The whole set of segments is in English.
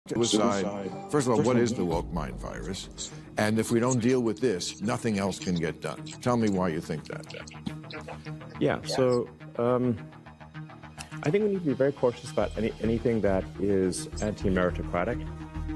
Suicide. First of all, what is the woke mind virus? And if we don't deal with this, nothing else can get done. Tell me why you think that. Yeah, so I think we need to be very cautious about anything that is anti-meritocratic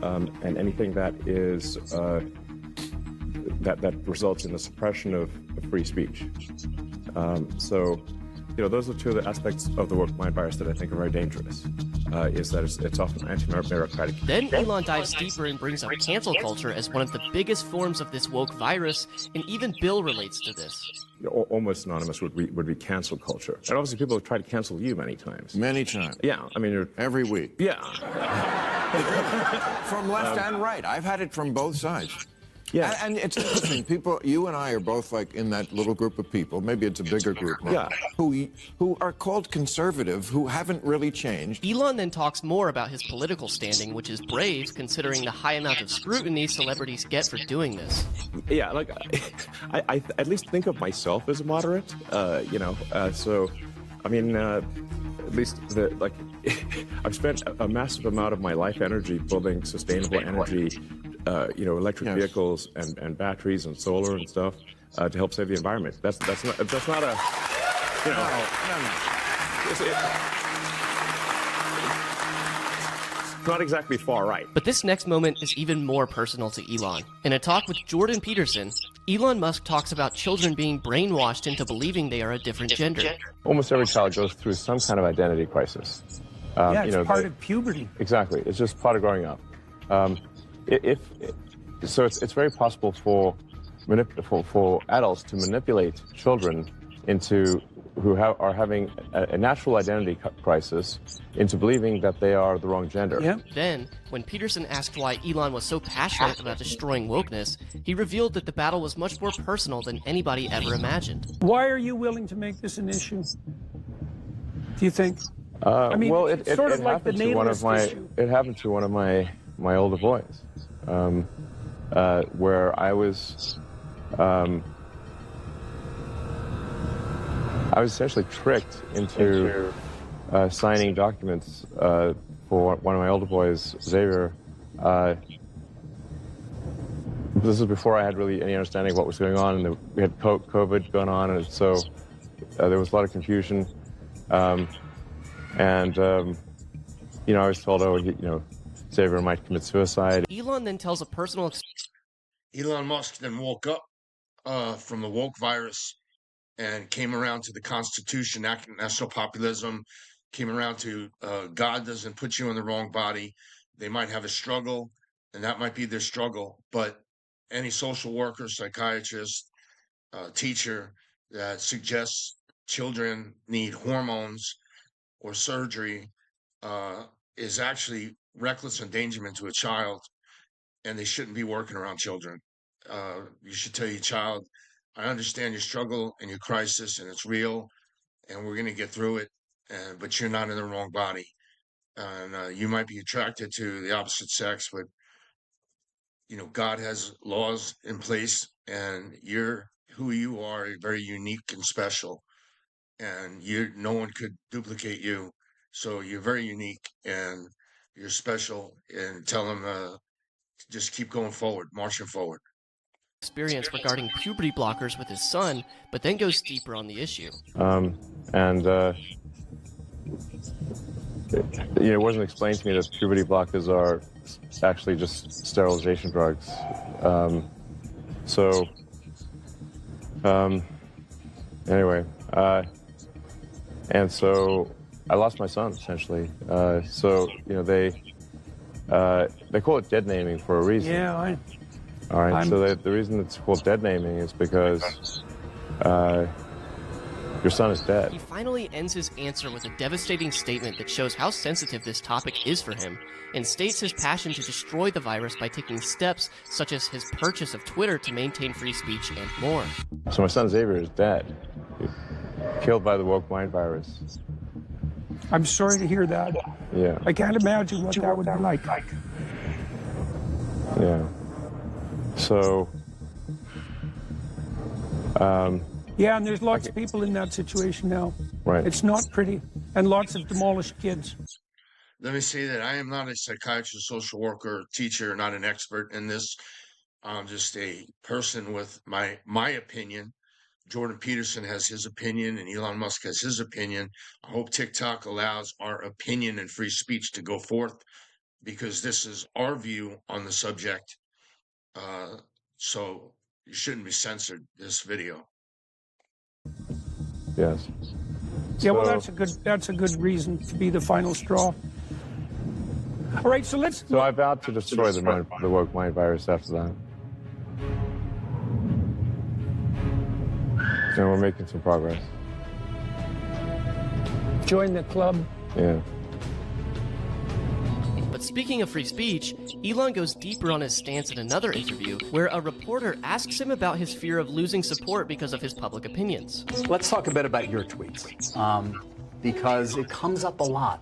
and anything that is that results in the suppression of free speech. Those are two of the aspects of the woke mind virus that I think are very dangerous. Is that it's often anti-meritocratic. Then Elon dives deeper and brings up cancel culture as one of the biggest forms of this woke virus, and even Bill relates to this. Almost synonymous would be cancel culture. And obviously people have tried to cancel you many times. Many times. Yeah, I mean, every week. Yeah. From left and right. I've had it from both sides. Yeah. And it's interesting. People, you and I are both like in that little group of people, maybe it's a bigger group now, who are called conservative, who haven't really changed. Elon then talks more about his political standing, which is brave considering the high amount of scrutiny celebrities get for doing this. Yeah, like I at least think of myself as a moderate, so I mean, at least I've spent a massive amount of my life energy building sustainable energy, electric vehicles and batteries and solar and stuff to help save the environment. That's not a, It's not exactly far right. But this next moment is even more personal to Elon. In a talk with Jordan Peterson, Elon Musk talks about children being brainwashed into believing they are a different gender. Almost every child goes through some kind of identity crisis. It's part of puberty. Exactly. It's just part of growing up. It's very possible for adults to manipulate children who are having a natural identity crisis into believing that they are the wrong gender. Yeah. Then, when Peterson asked why Elon was so passionate about destroying wokeness, he revealed that the battle was much more personal than anybody ever imagined. Why are you willing to make this an issue? Do you think? It sort of like the natalist issue. It happened to one of my older boys, where I was essentially tricked into signing documents for one of my older boys, Xavier. This was before I had really any understanding of what was going on, and we had COVID going on, and so there was a lot of confusion. I was told, Xavier might commit suicide. Elon then tells a personal Elon Musk then woke up from the woke virus and came around to the Constitution, national populism, came around to God doesn't put you in the wrong body. They might have a struggle, and that might be their struggle. But any social worker, psychiatrist, teacher that suggests children need hormones or surgery is actually reckless endangerment to a child, and they shouldn't be working around children. You should tell your child, I understand your struggle and your crisis, and it's real, and we're going to get through it, but you're not in the wrong body. And you might be attracted to the opposite sex, but, God has laws in place, and who you are very unique and special, and no one could duplicate you. So you're very unique, and you're special, and tell them just keep going forward, marching forward. Experience regarding puberty blockers with his son, but then goes deeper on the issue. It wasn't explained to me that puberty blockers are actually just sterilization drugs. And so I lost my son, essentially. They call it dead naming for a reason. Yeah, All right, so the reason it's called dead naming is because your son is dead. He finally ends his answer with a devastating statement that shows how sensitive this topic is for him, and states his passion to destroy the virus by taking steps such as his purchase of Twitter to maintain free speech and more. So my son Xavier is dead, killed by the woke mind virus. I'm sorry to hear that. Yeah. I can't imagine what that would be like. Yeah. So, yeah, and there's lots of people in that situation now. Right. It's not pretty, and lots of demolished kids. Let me say that I am not a psychiatrist, social worker, teacher, not an expert in this. I'm just a person with my opinion. Jordan Peterson has his opinion and Elon Musk has his opinion. I hope TikTok allows our opinion and free speech to go forth because this is our view on the subject. So you shouldn't be censored, this video. Yes. Yeah, well, So- that's a good reason to be the final straw. All right, so let's. So I vowed to destroy the woke mind virus after that. And we're making some progress. Join the club. Yeah. But speaking of free speech, Elon goes deeper on his stance in another interview where a reporter asks him about his fear of losing support because of his public opinions. Let's talk a bit about your tweets, because it comes up a lot.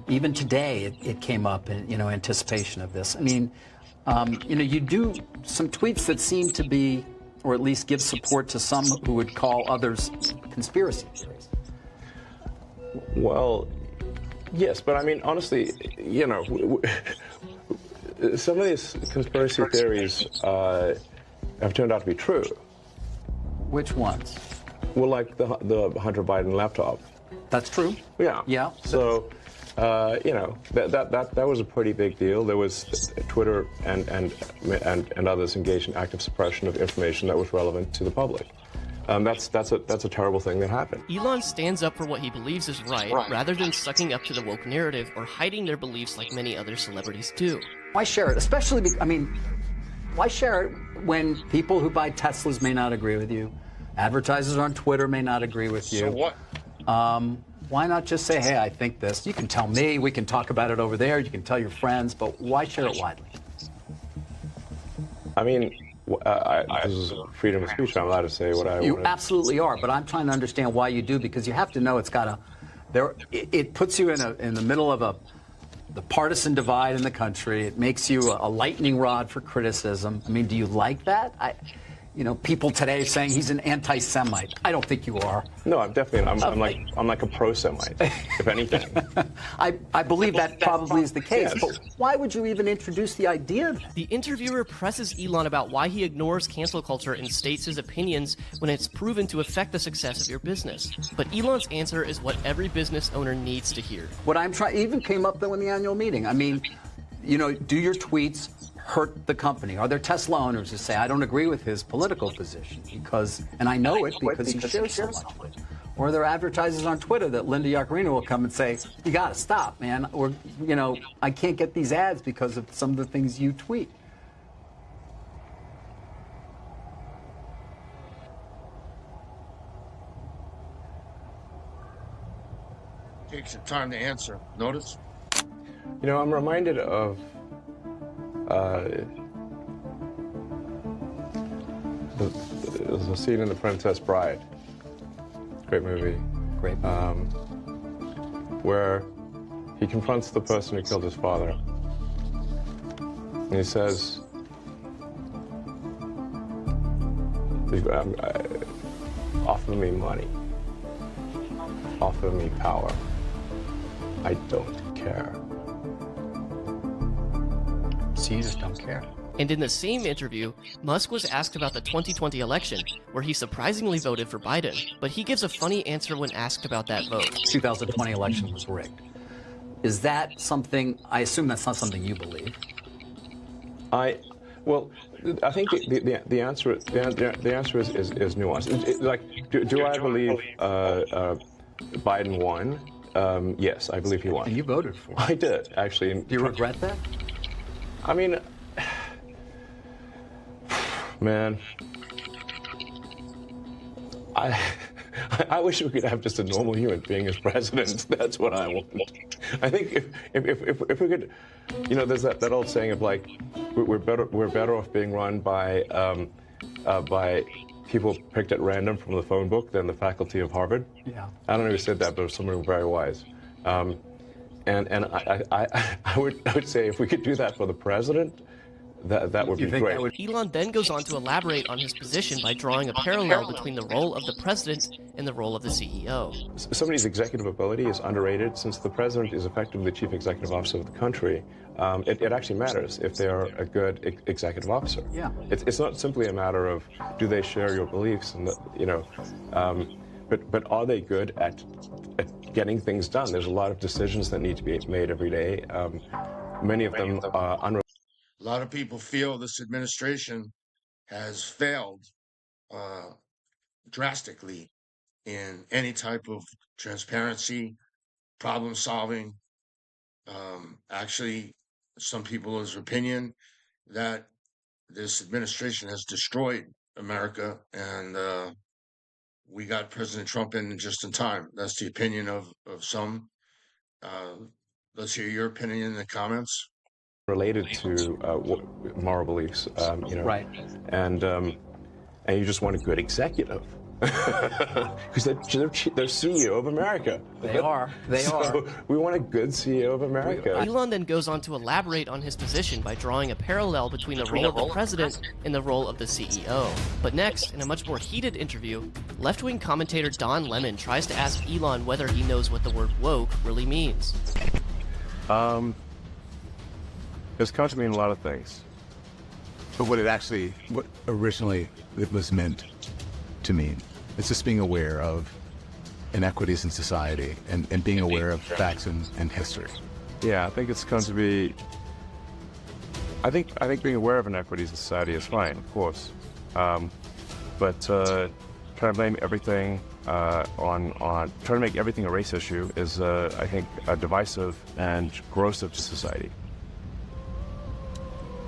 Even today, it came up in anticipation of this. I mean, you do some tweets that seem to be, or at least give support to some who would call others conspiracy theories. Well, yes, but I mean, honestly, some of these conspiracy theories have turned out to be true. Which ones? Well, like the Hunter Biden laptop. That's true. Yeah. Yeah. So, that was a pretty big deal. There was Twitter and others engaged in active suppression of information that was relevant to the public. That's a terrible thing that happened. Elon stands up for what he believes is right, rather than sucking up to the woke narrative or hiding their beliefs like many other celebrities do. Why share it? Especially, why share it when people who buy Teslas may not agree with you, advertisers on Twitter may not agree with you? So what? Why not just say, hey, I think this. You can tell me, we can talk about it over there, you can tell your friends, but why share it widely? I mean, this is freedom of speech. I'm allowed to say what I want. You absolutely are, but I'm trying to understand why you do, because you have to know it puts you in the middle of the partisan divide in the country. It makes you a lightning rod for criticism. I mean, do you like that? People today saying he's an anti-Semite. I don't think you are. No, I'm definitely. I'm like a pro-Semite, if anything. I believe that probably is the case. Yes. But why would you even introduce the idea of that? The interviewer presses Elon about why he ignores cancel culture and states his opinions when it's proven to affect the success of your business. But Elon's answer is what every business owner needs to hear. What I'm trying even came up though in the annual meeting. I mean, do your tweets hurt the company? Are there Tesla owners who say, I don't agree with his political position and I know it because he shares so much of it? Or are there advertisers on Twitter that Linda Yaccarino will come and say, you got to stop, man. Or, I can't get these ads because of some of the things you tweet. Take some time to answer. Notice? I'm reminded of the scene in The Princess Bride. Great movie. Great. Where he confronts the person who killed his father. And he says, offer me money. Offer me power. I don't care. So you just don't care. And in the same interview, Musk was asked about the 2020 election, where he surprisingly voted for Biden, but he gives a funny answer when asked about that vote. 2020 election was rigged. Is that something, I assume that's not something you believe? I think the answer is nuanced. Do I believe Biden won? Yes, I believe he won. And you voted for it. I did, actually. Do you regret that? I mean, man, I wish we could have just a normal human being as president. That's what I want. I think if we could, there's that old saying of like, we're better off being run by people picked at random from the phone book than the faculty of Harvard. Yeah. I don't know who said that, but it was someone very wise. And I would say if we could do that for the president, that would be great. Elon then goes on to elaborate on his position by drawing a parallel between the role of the president and the role of the CEO. Somebody's executive ability is underrated. Since the president is effectively the chief executive officer of the country, it actually matters if they are a good executive officer. Yeah. It's not simply a matter of do they share your beliefs, and but are they good at getting things done? There's a lot of decisions that need to be made every day. Many of them are unrelated. A lot of people feel this administration has failed drastically in any type of transparency, problem solving. Actually, some people's opinion that this administration has destroyed America, and we got President Trump in just in time. That's the opinion of some. Let's hear your opinion in the comments. Related to moral beliefs, Right. And you just want a good executive because they're CEO of America. They are. They So are. we want a good CEO of America. Elon then goes on to elaborate on his position by drawing a parallel between the role of the president and the role of the CEO. But next, in a much more heated interview, left-wing commentator Don Lemon tries to ask Elon whether he knows what the word woke really means. It's come to mean a lot of things. But what originally it was meant to mean, it's just being aware of inequities in society and being aware of facts and history. Yeah, I think it's come to be. I think being aware of inequities in society is fine, of course, but trying to blame everything on trying to make everything a race issue is, I think, divisive and corrosive to society.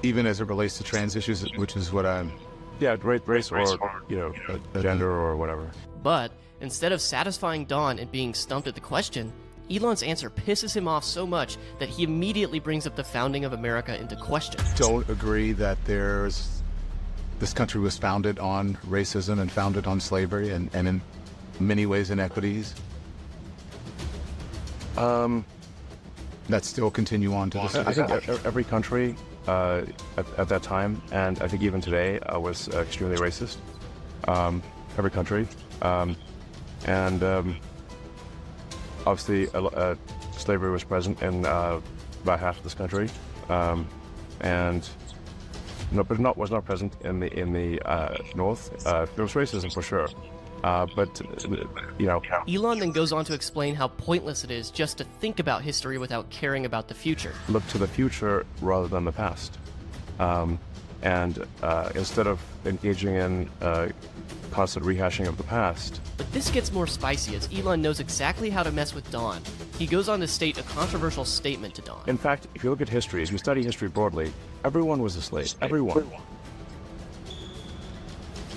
Even as it relates to trans issues, which is what I'm... Yeah, race or, gender or whatever. But instead of satisfying Don and being stumped at the question, Elon's answer pisses him off so much that he immediately brings up the founding of America into question. Don't agree that this country was founded on racism and founded on slavery and in many ways inequities. That still continue on to this day. I think every country at that time, and I think even today, was extremely racist. Every country. And obviously slavery was present in about half of this country. But was not present in the North. There was racism for sure. Elon then goes on to explain how pointless it is just to think about history without caring about the future. Look to the future rather than the past. Instead of engaging in constant rehashing of the past. But this gets more spicy as Elon knows exactly how to mess with Don. He goes on to state a controversial statement to Don. In fact, if you look at history, if you study history broadly, everyone was a slave. Everyone.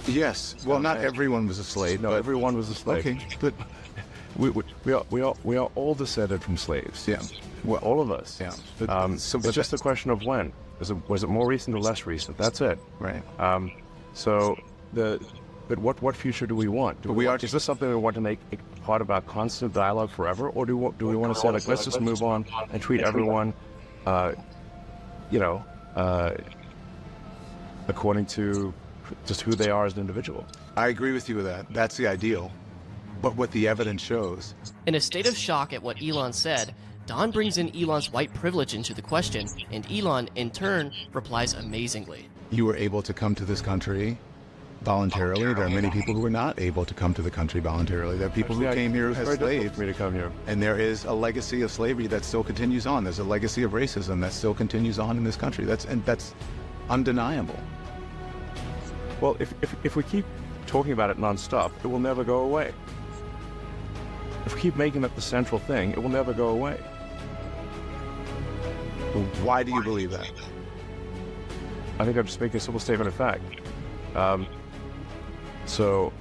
Yes. Well, not everyone was a slave. No, everyone was a slave. Okay, but we are all descended from slaves. yeah. Well, All of us. yeah. It's just a question of when. Was it more recent or less recent? That's it. Right. But what future do we want? Is this something we want to make part of our constant dialogue forever, or do we want to say, like, let's just move on and treat everyone, according to just who they are as an individual? I agree with you with that. That's the ideal. But what the evidence shows... In a state of shock at what Elon said, Don brings in Elon's white privilege into the question, and Elon, in turn, replies amazingly. You were able to come to this country voluntarily. There are many people who were not able to come to the country voluntarily. There are people who came here as It's very difficult slaves. for me to come here. And there is a legacy of slavery that still continues on. There's a legacy of racism that still continues on in this country. That's undeniable. Well, if we keep talking about it nonstop, it will never go away. If we keep making that the central thing, it will never go away. Why do you believe that? I think I'm just making a simple statement of fact. So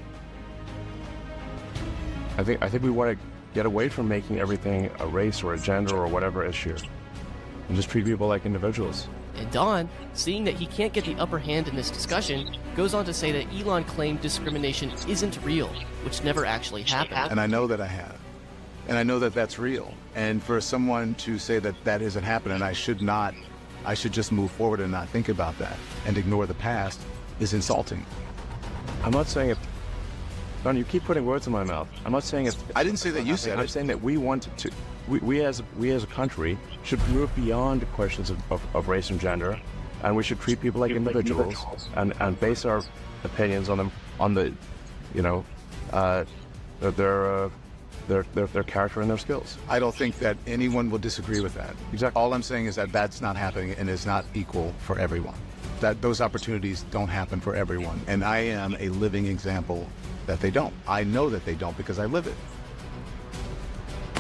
I think we want to get away from making everything a race or a gender or whatever issue, and just treat people like individuals. And Don, seeing that he can't get the upper hand in this discussion, goes on to say that Elon claimed discrimination isn't real, which never actually happened. And I know that I have. And I know that that's real. And for someone to say that that isn't happening, I should not I should just move forward and not think about that and ignore the past is insulting. I'm not saying it. Don, you keep putting words in my mouth. I'm not saying it. I didn't say that you said it. I'm saying that we want to. We as a country should move beyond the questions of race and gender, and we should treat people like individuals and base our opinions on them on the, you know, their character and their skills. I don't think that anyone will disagree with that. Exactly. All I'm saying is that that's not happening and is not equal for everyone. That those opportunities don't happen for everyone. And I am a living example that they don't. I know that they don't because I live it.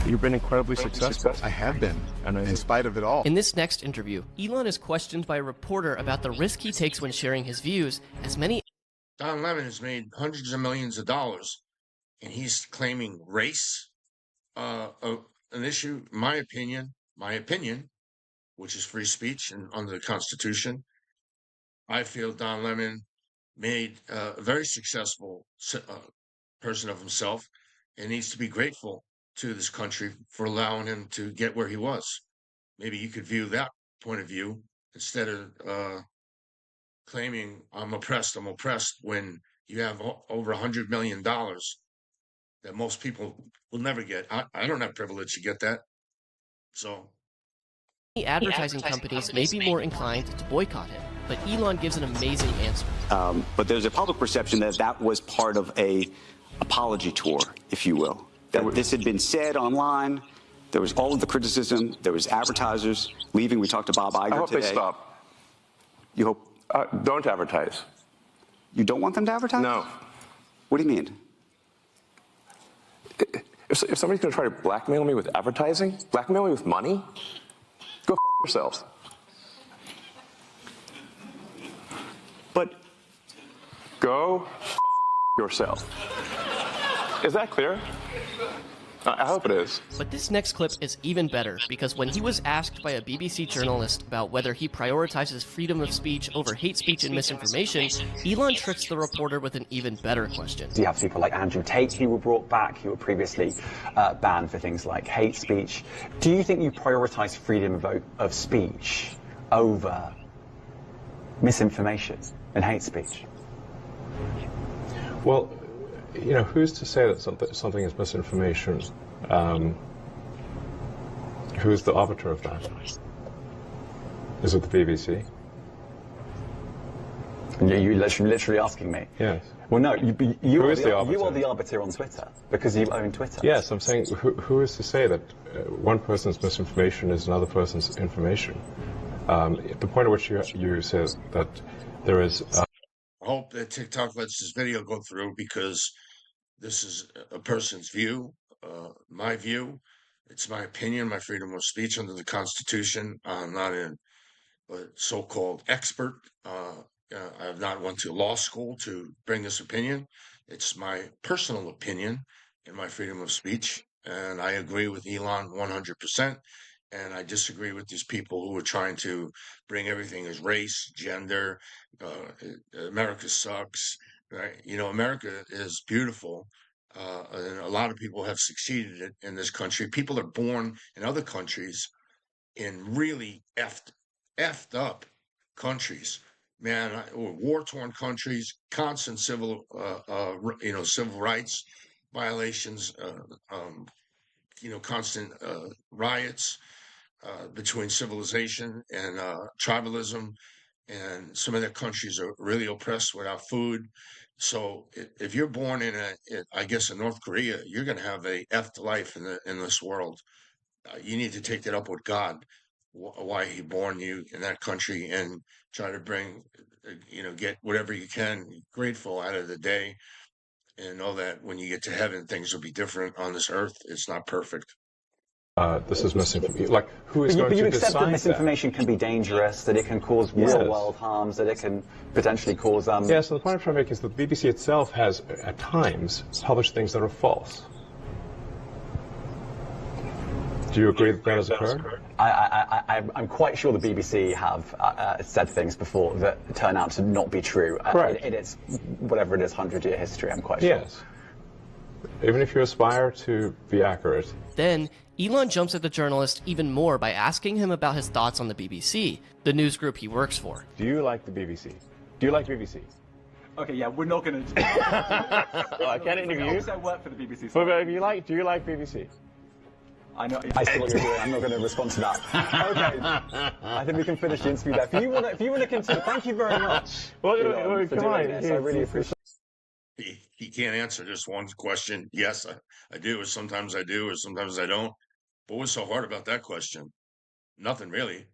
You've been incredibly successful. I have been, in spite of it all. In this next interview, Elon is questioned by a reporter about the risk he takes when sharing his views, as many... Don Lemon has made hundreds of millions of dollars, and he's claiming race, an issue, my opinion, which is free speech and under the Constitution. I feel Don Lemon made a very successful person of himself and needs to be grateful to this country for allowing him to get where he was. Maybe you could view that point of view instead of claiming I'm oppressed when you have over $100 million that most people will never get. I don't have privilege to get that. So advertising companies may be more inclined to boycott him, but Elon gives an amazing answer. But there's a public perception that that was part of a apology tour, if you will. That this had been said online. There was all of the criticism. There was advertisers leaving. We talked to Bob Iger I hope today. they stop. You hope? Don't advertise. You don't want them to advertise? No. What do you mean? If somebody's going to try to blackmail me with advertising, blackmail me with money, go f*** yourselves. But Go f*** yourself. Is that clear? I hope it is. But this next clip is even better, because when he was asked by a BBC journalist about whether he prioritizes freedom of speech over hate speech and misinformation, Elon tricks the reporter with an even better question. You have people like Andrew Tate who were brought back, who were previously banned for things like hate speech. Do you think you prioritize freedom of speech over misinformation and hate speech? Well, you know, who's to say that something is misinformation? Who's the arbiter of that? Is it the BBC? You're literally asking me? Yes. Well, no, you are the arbiter on Twitter, because you own Twitter. Yes, I'm saying, who is to say that one person's misinformation is another person's information? The point at which you said that there is... I hope that TikTok lets this video go through, because this is a person's view, my view. It's my opinion, my freedom of speech under the Constitution. I'm not a so-called expert. I have not went to law school to bring this opinion. It's my personal opinion and my freedom of speech. And I agree with Elon 100%. And I disagree with these people who are trying to bring everything as race, gender. America sucks. Right? You know, America is beautiful. And a lot of people have succeeded in this country. People are born in other countries, in really effed up countries, man, war-torn countries, constant civil rights violations, constant riots between civilization and tribalism. And some of their countries are really oppressed without food. So if you're born in in North Korea, you're going to have a effed life in this world. You need to take that up with God, why he born you in that country, and try to bring, get whatever you can, grateful out of the day, and know that when you get to heaven, things will be different on this earth. It's not perfect. This is misinformation. Like, who is going to decide that? You accept that misinformation can be dangerous, that it can cause real-world harms, that it can potentially cause... Yes, and the point I'm trying to make is that the BBC itself has, at times, published things that are false. Do you agree that that has occurred? I'm quite sure the BBC have said things before that turn out to not be true. Correct. In its, whatever it is, 100-year history, I'm quite sure. Yes. Even if you aspire to be accurate. Then, Elon jumps at the journalist even more by asking him about his thoughts on the BBC, the news group he works for. Do you like the BBC? Do you like BBC? Okay, yeah, we're not going to. I can't interview you. I work for the BBC. But if you like, do you like BBC? I know. I see what you're doing. I'm not going to respond to that. Okay. I think we can finish the interview there. If you want to continue, thank you very much. Well, for come doing on. this. I really appreciate it. He can't answer just one question. Yes, I do, or sometimes I do, or sometimes I don't. But what's so hard about that question? Nothing really.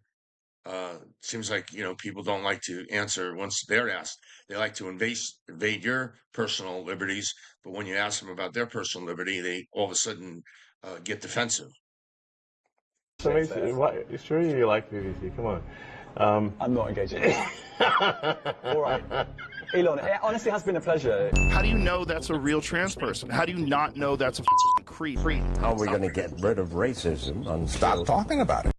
Seems like, people don't like to answer once they're asked. They like to invade your personal liberties, but when you ask them about their personal liberty, they all of a sudden get defensive. So, sure you like BBC? Come on. I'm not engaging. All right. Elon, it honestly has been a pleasure. How do you know that's a real trans person? How do you not know that's a creep? How are we going to get rid of racism and stop talking about it?